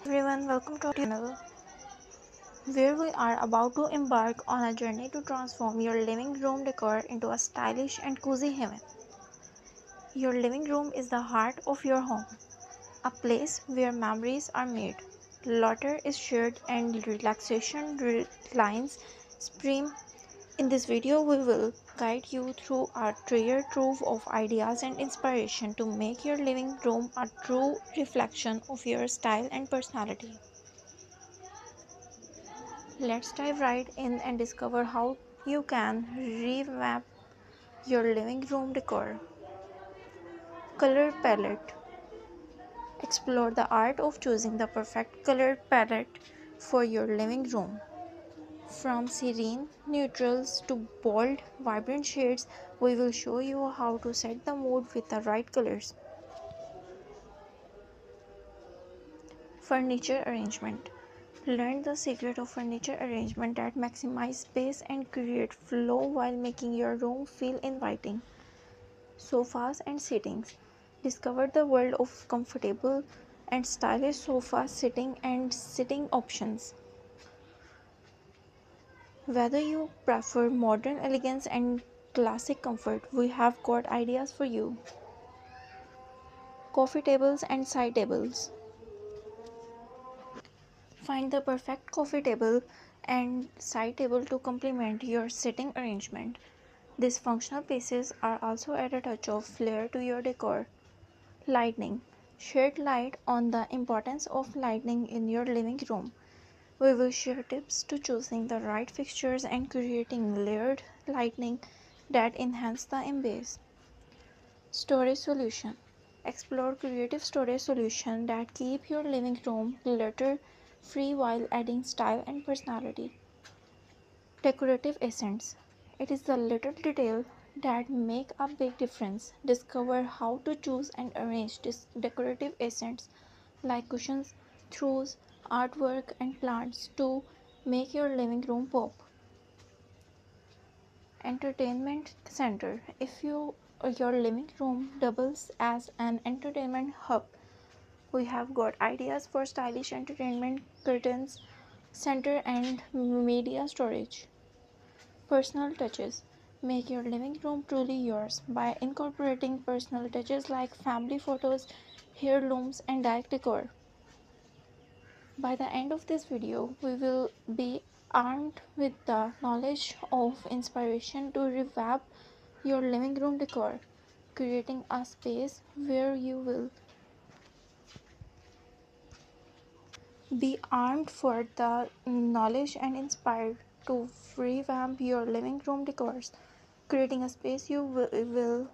Everyone, welcome to our channel where we are about to embark on a journey to transform your living room decor into a stylish and cozy haven. Your living room is the heart of your home, a place where memories are made, laughter is shared, and relaxation lines supreme. In this video, we will guide you through a treasure trove of ideas and inspiration to make your living room a true reflection of your style and personality. Let's dive right in and discover how you can revamp your living room decor. Color palette. Explore the art of choosing the perfect color palette for your living room. From serene neutrals to bold, vibrant shades, we will show you how to set the mood with the right colors. Furniture arrangement. Learn the secret of furniture arrangement that maximize space and create flow while making your room feel inviting. Sofas and sittings. Discover the world of comfortable and stylish sofa sitting options. Whether you prefer modern elegance and classic comfort, we have got ideas for you. Coffee tables and side tables. Find the perfect coffee table and side table to complement your sitting arrangement. These functional pieces are also add a touch of flair to your decor. Lighting. Shed light on the importance of lighting in your living room. We will share tips to choosing the right fixtures and creating layered lighting that enhance the ambience. Storage solution. Explore creative storage solutions that keep your living room clutter free while adding style and personality. Decorative essence. It is the little detail that make a big difference. Discover how to choose and arrange this decorative essence like cushions, throws, artwork and plants to make your living room pop. Entertainment center. If your living room doubles as an entertainment hub, we have got ideas for stylish entertainment curtains, center and media storage. Personal touches. Make your living room truly yours by incorporating personal touches like family photos, heirlooms, and direct decor. By the end of this video, we will be armed with the knowledge of inspiration to revamp your living room decor, creating a space where you will be armed for the knowledge and inspired to revamp your living room decors, creating a space you will